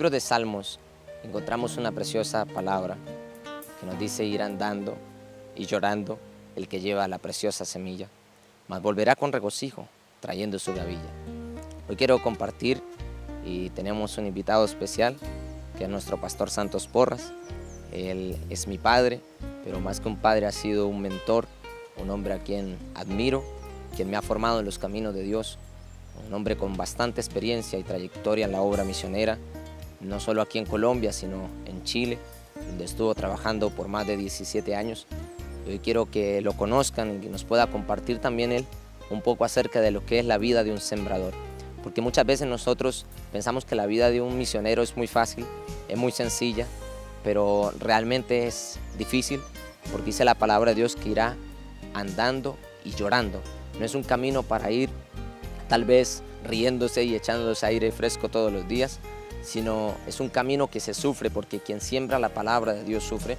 libro de Salmos encontramos una preciosa palabra que nos dice: ir andando y llorando el que lleva la preciosa semilla, mas volverá con regocijo trayendo su gavilla. Hoy quiero compartir y tenemos un invitado especial que es nuestro pastor Santos Porras. Él es mi padre, pero más que un padre ha sido un mentor, un hombre a quien admiro, quien me ha formado en los caminos de Dios, un hombre con bastante experiencia y trayectoria en la obra misionera, no solo aquí en Colombia, sino en Chile, donde estuvo trabajando por más de 17 años. Hoy quiero que lo conozcan y que nos pueda compartir también él un poco acerca de lo que es la vida de un sembrador. Porque muchas veces nosotros pensamos que la vida de un misionero es muy fácil, es muy sencilla, pero realmente es difícil, porque dice la palabra de Dios que irá andando y llorando. No es un camino para ir tal vez riéndose y echándose aire fresco todos los días, sino es un camino que se sufre, porque quien siembra la palabra de Dios sufre.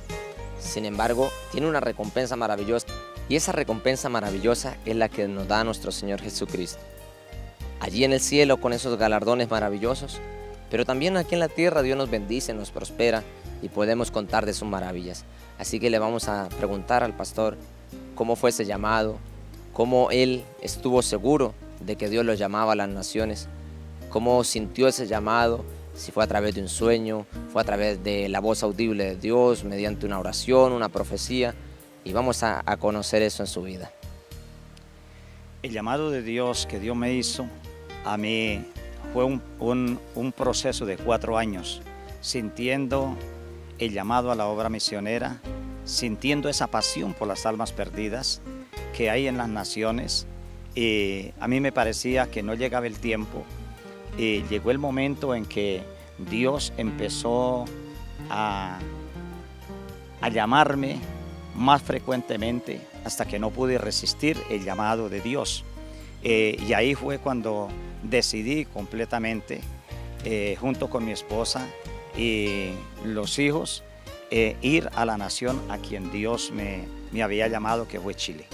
Sin embargo, tiene una recompensa maravillosa, y esa recompensa maravillosa es la que nos da nuestro Señor Jesucristo. Allí en el cielo con esos galardones maravillosos, pero también aquí en la tierra Dios nos bendice, nos prospera y podemos contar de sus maravillas. Así que le vamos a preguntar al pastor cómo fue ese llamado, cómo él estuvo seguro de que Dios lo llamaba a las naciones, cómo sintió ese llamado, si fue a través de un sueño, fue a través de la voz audible de Dios, mediante una oración, una profecía, y vamos a conocer eso en su vida. El llamado de Dios que Dios me hizo a mí fue un proceso de 4 años, sintiendo el llamado a la obra misionera, sintiendo esa pasión por las almas perdidas que hay en las naciones. Y a mí me parecía que no llegaba el tiempo. Y llegó el momento en que Dios empezó a llamarme más frecuentemente, hasta que no pude resistir el llamado de Dios. Y ahí fue cuando decidí completamente, junto con mi esposa y los hijos, ir a la nación a quien Dios me había llamado, que fue Chile.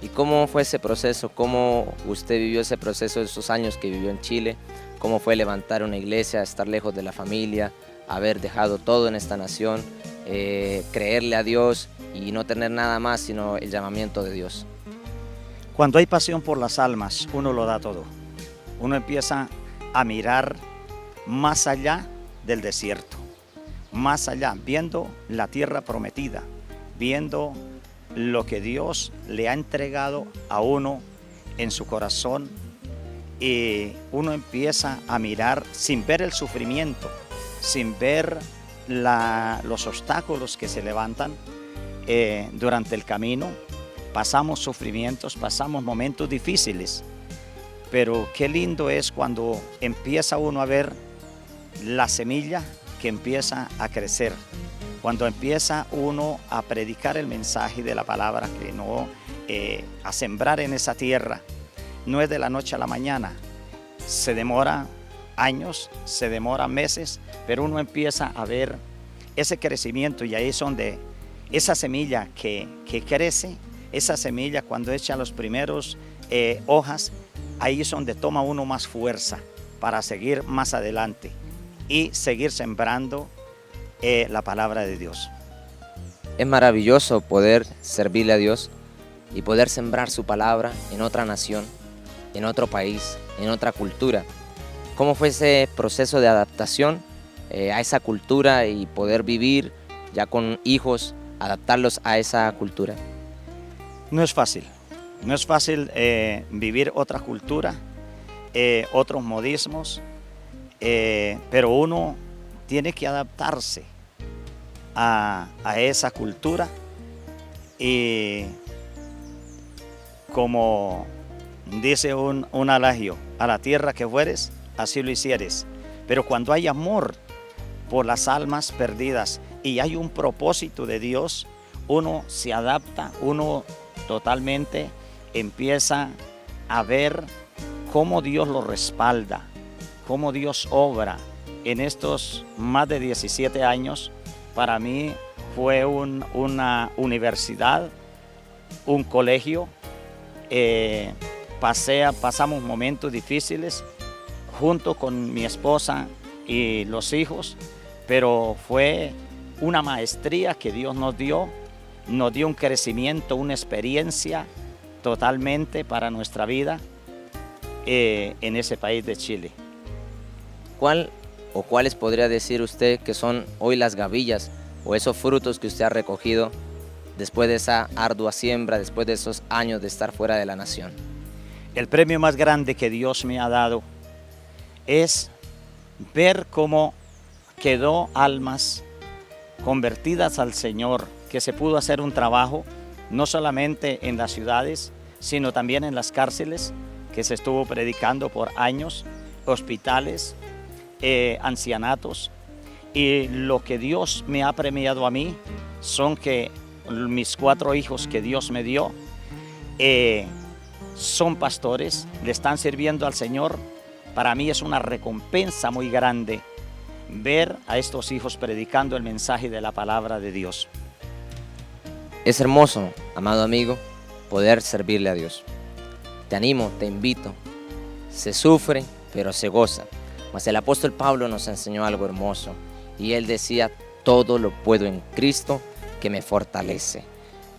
¿Y cómo fue ese proceso? ¿Cómo usted vivió ese proceso de esos años que vivió en Chile? ¿Cómo fue levantar una iglesia, estar lejos de la familia, haber dejado todo en esta nación, creerle a Dios y no tener nada más sino el llamamiento de Dios? Cuando hay pasión por las almas, uno lo da todo. Uno empieza a mirar más allá del desierto, más allá, viendo la tierra prometida, viendo lo que Dios le ha entregado a uno en su corazón, y uno empieza a mirar sin ver el sufrimiento, sin ver los obstáculos que se levantan durante el camino. Pasamos sufrimientos, pasamos momentos difíciles, pero qué lindo es cuando empieza uno a ver la semilla que empieza a crecer, cuando empieza uno a predicar el mensaje de la palabra, que no, a sembrar en esa tierra. No es de la noche a la mañana, se demora años, se demora meses, pero uno empieza a ver ese crecimiento, y ahí es donde esa semilla que crece, esa semilla cuando echa los primeros hojas, ahí es donde toma uno más fuerza para seguir más adelante y seguir sembrando la palabra de Dios. Es maravilloso poder servirle a Dios y poder sembrar su palabra en otra nación, en otro país, en otra cultura. ¿Cómo fue ese proceso de adaptación a esa cultura y poder vivir ya con hijos, adaptarlos a esa cultura? No es fácil, no es fácil vivir otra cultura, otros modismos, pero uno tiene que adaptarse a esa cultura, y como dice un adagio, a la tierra que fueres, así lo hicieres. Pero cuando hay amor por las almas perdidas y hay un propósito de Dios, uno se adapta, uno totalmente empieza a ver cómo Dios lo respalda, cómo Dios obra. En estos más de 17 años, para mí fue una universidad, un colegio. Pasamos momentos difíciles junto con mi esposa. y los hijos, pero fue una maestría que Dios nos dio un crecimiento, una experiencia totalmente para nuestra vida en ese país de Chile. ¿Cuál o cuáles podría decir usted que son hoy las gavillas o esos frutos que usted ha recogido después de esa ardua siembra, después de esos años de estar fuera de la nación? El premio más grande que Dios me ha dado es ver cómo quedó almas convertidas al Señor, que se pudo hacer un trabajo no solamente en las ciudades, sino también en las cárceles, que se estuvo predicando por años, hospitales, ancianatos. Y lo que Dios me ha premiado a mí son que mis 4 hijos que Dios me dio son pastores, le están sirviendo al Señor. Para mí es una recompensa muy grande ver a estos hijos predicando el mensaje de la palabra de Dios. Es hermoso, amado amigo, poder servirle a Dios. Te animo, te invito. Se sufre, pero se goza. Mas el apóstol Pablo nos enseñó algo hermoso y él decía: todo lo puedo en Cristo que me fortalece.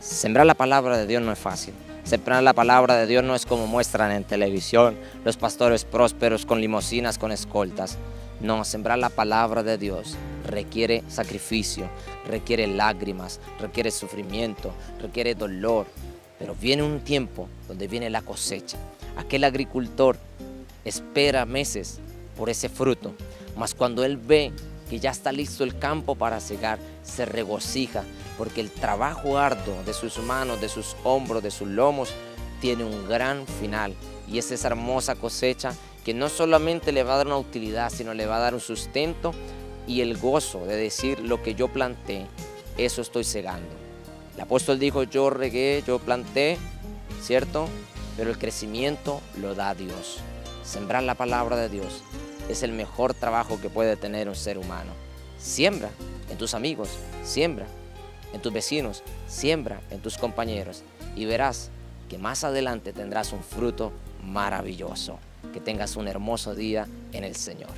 Sembrar la palabra de Dios no es fácil. Sembrar la palabra de Dios no es como muestran en televisión los pastores prósperos con limusinas, con escoltas. No, sembrar la palabra de Dios requiere sacrificio, requiere lágrimas, requiere sufrimiento, requiere dolor. Pero viene un tiempo donde viene la cosecha. Aquel agricultor espera meses por ese fruto, mas cuando él ve que ya está listo el campo para cegar, se regocija, porque el trabajo arduo de sus manos, de sus hombros, de sus lomos, tiene un gran final. Y es esa hermosa cosecha que no solamente le va a dar una utilidad, sino le va a dar un sustento y el gozo de decir: lo que yo planté, eso estoy segando. El apóstol dijo: yo regué, yo planté, ¿cierto? Pero el crecimiento lo da Dios. Sembrar la palabra de Dios es el mejor trabajo que puede tener un ser humano. Siembra en tus amigos, siembra en tus vecinos, siembra en tus compañeros y verás que más adelante tendrás un fruto maravilloso. Que tengas un hermoso día en el Señor.